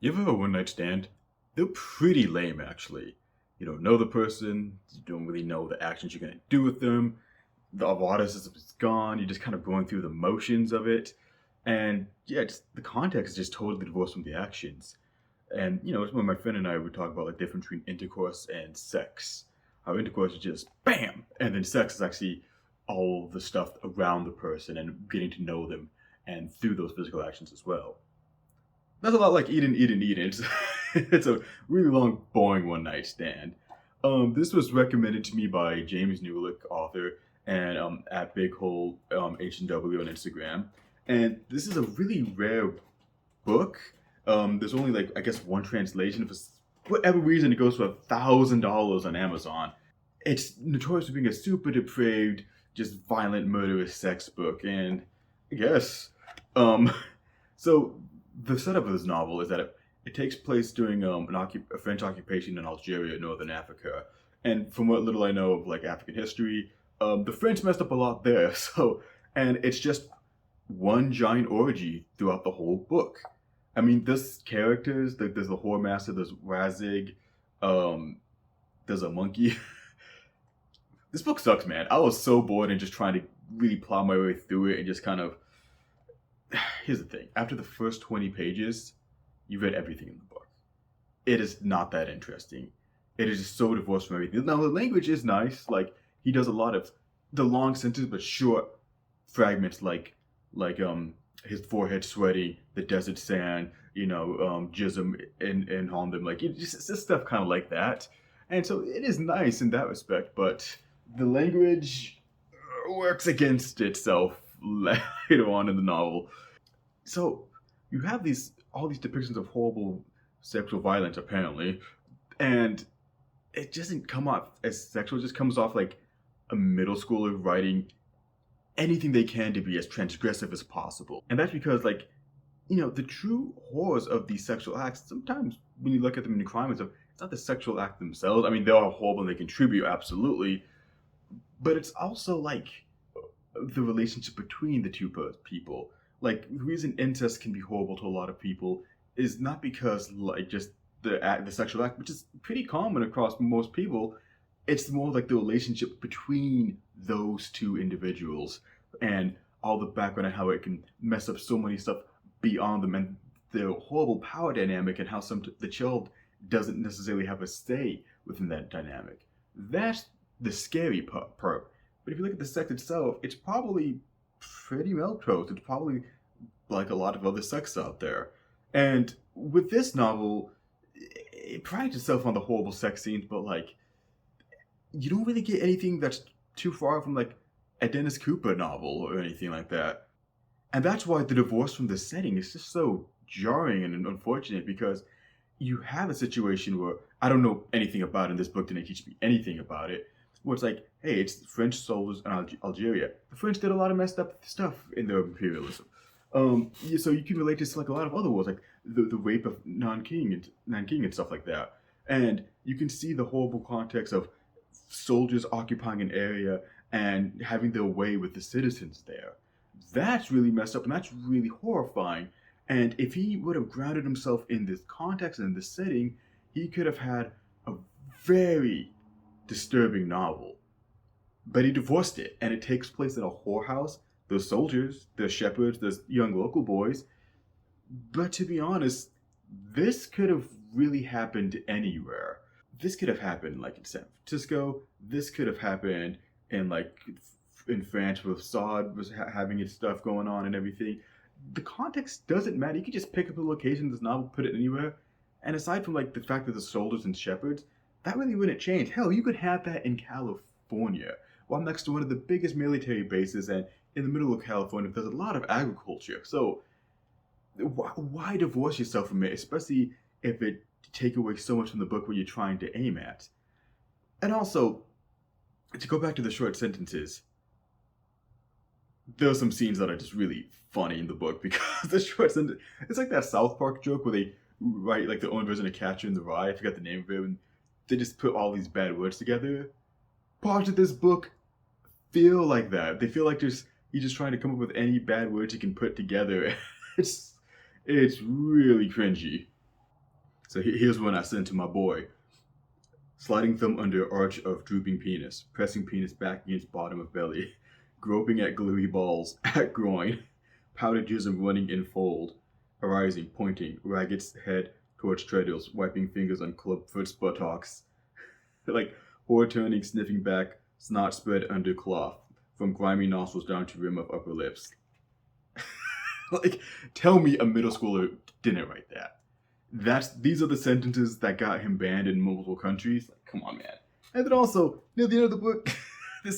You ever have a one night stand? They're pretty lame, actually. You don't know the person, you don't really know the actions you're gonna do with them. The eroticism is gone. You're just kind of going through the motions of it, and yeah, just the context is just totally divorced from the actions. And it's when my friend and I would talk about like difference between intercourse and sex. How intercourse is just bam, and then sex is actually all the stuff around the person and getting to know them, and through those physical actions as well. That's a lot like Eden. It's a really long, boring one night stand. This was recommended to me by James Newlick, author, and at Big Hole H&W on Instagram. And this is a really rare book. There's only like I guess one translation. For whatever reason, it goes for $1,000 on Amazon. It's notorious for being a super depraved, just violent, murderous sex book, and I guess. Um, so the setup of this novel is that it takes place during a French occupation in Algeria, northern Africa. And from what little I know of like African history, the French messed up a lot there. So, and it's just one giant orgy throughout the whole book. I mean, there's characters. There's the whore master. There's Razig. Um, there's a monkey. This book sucks, man. I was so bored and just trying to really plow my way through it and just kind of. Here's the thing. After the first 20 pages, you read everything in the book. It is not that interesting. It is just so divorced from everything. Now the language is nice. Like he does a lot of the long sentences but short fragments like his forehead sweaty, the desert sand, jism in on them. Like it's just stuff kind of like that. And so it is nice in that respect, but the language works against itself later on in the novel. So you have these all these depictions of horrible sexual violence apparently, and it doesn't come off as sexual. It just comes off like a middle schooler writing anything they can to be as transgressive as possible. And that's because the true horrors of these sexual acts, sometimes when you look at them in crime and stuff, it's not the sexual act themselves. I mean, they are horrible and they contribute absolutely, but it's also like the relationship between the two people. Like the reason incest can be horrible to a lot of people is not because like just the sexual act, which is pretty common across most people. It's more like the relationship between those two individuals and all the background and how it can mess up so many stuff beyond them and the horrible power dynamic and how the child doesn't necessarily have a say within that dynamic. That's the scary part. But if you look at the sex itself, it's probably pretty milquetoast. It's probably like a lot of other sex out there. And with this novel, it prides itself on the horrible sex scenes, but like you don't really get anything that's too far from like a Dennis Cooper novel or anything like that. And that's why the divorce from the setting is just so jarring and unfortunate because you have a situation where I don't know anything about it, and this book didn't teach me anything about it, where it's like, hey, it's French soldiers in Algeria. The French did a lot of messed up stuff in their imperialism. So you can relate this to like a lot of other wars, like the rape of Nanking and stuff like that. And you can see the horrible context of soldiers occupying an area and having their way with the citizens there. That's really messed up and that's really horrifying. And if he would have grounded himself in this context and this setting, he could have had a very disturbing novel. But he divorced it, and it takes place in a whorehouse. There's soldiers, there's shepherds, there's young local boys. But to be honest, this could have really happened anywhere. This could have happened like in San Francisco. This could have happened in like in France with Saud was having his stuff going on and everything. The context doesn't matter. You could just pick up a location in this novel, put it anywhere. And aside from like the fact that the soldiers and shepherds, that really wouldn't change. Hell, you could have that in California, while next to one of the biggest military bases, and in the middle of California, there's a lot of agriculture. So why divorce yourself from it, especially if it take away so much from the book what you're trying to aim at? And also, to go back to the short sentences, there are some scenes that are just really funny in the book because the short sentence, it's like that South Park joke where they write like their own version of Catcher in the Rye. I forgot the name of it. And they just put all these bad words together. Parts of this book feel like that. They feel like he's just trying to come up with any bad words he can put together. It's really cringy. So here's one I sent to my boy. Sliding thumb under arch of drooping penis, pressing penis back against bottom of belly, groping at gluey balls, at groin, powdered jism running in fold, arising, pointing, ragged head towards treadles, wiping fingers on club foot's buttocks, like whore turning, sniffing back, snot spread under cloth, from grimy nostrils down to rim of upper lips. Like, tell me a middle schooler didn't write that. These are the sentences that got him banned in multiple countries. Like, come on, man. And then also near the end of the book, I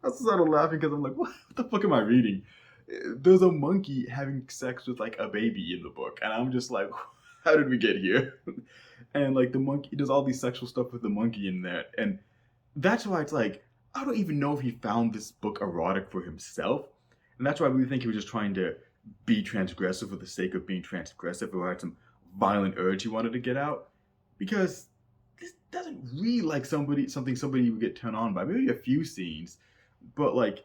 started laughing because I'm like, what the fuck am I reading? There's a monkey having sex with like a baby in the book, and I'm just like, how did we get here? And like the monkey does all these sexual stuff with the monkey in there, and that's why it's like I don't even know if he found this book erotic for himself, and that's why I really think he was just trying to be transgressive for the sake of being transgressive, or had some violent urge he wanted to get out, because this doesn't read like something somebody would get turned on by. Maybe a few scenes, but like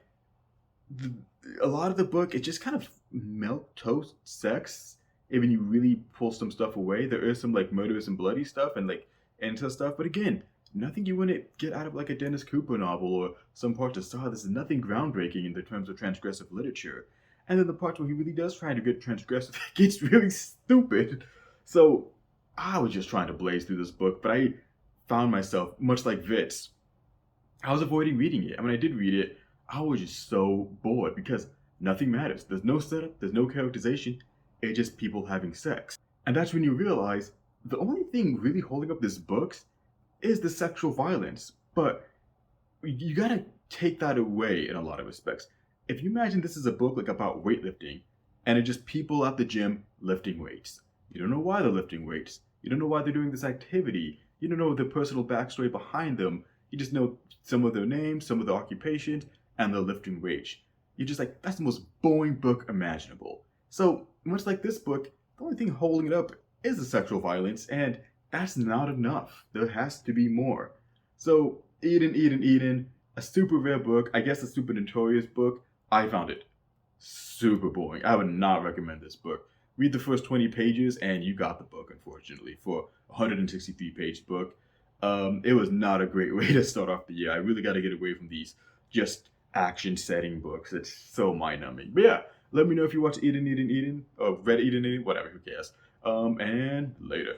a lot of the book, it just kind of milk toast sex. Even you really pull some stuff away, there is some like murderous and bloody stuff and like incest stuff, but again, nothing you wouldn't get out of like a Dennis Cooper novel or some parts of Saw. This is nothing groundbreaking in the terms of transgressive literature. And then the parts where he really does try to get transgressive, it gets really stupid. So I was just trying to blaze through this book, but I found myself, much like Vitz, I was avoiding reading it. And when I did read it, I was just so bored because nothing matters. There's no setup, there's no characterization, it's just people having sex. And that's when you realize the only thing really holding up this book is the sexual violence. But you gotta take that away in a lot of respects. If you imagine this is a book like about weightlifting, and it's just people at the gym lifting weights. You don't know why they're lifting weights. You don't know why they're doing this activity. You don't know the personal backstory behind them. You just know some of their names, some of their occupations, and they're lifting weights. You're just like, that's the most boring book imaginable. So, much like this book, the only thing holding it up is the sexual violence, and that's not enough. There has to be more. So, Eden, a super rare book, I guess a super notorious book. I found it super boring. I would not recommend this book. Read the first 20 pages and you got the book, unfortunately, for a 163-page book. It was not a great way to start off the year. I really got to get away from these just action setting books. It's so mind-numbing. But yeah, let me know if you watch Eden, or read Eden, whatever, who cares. And later.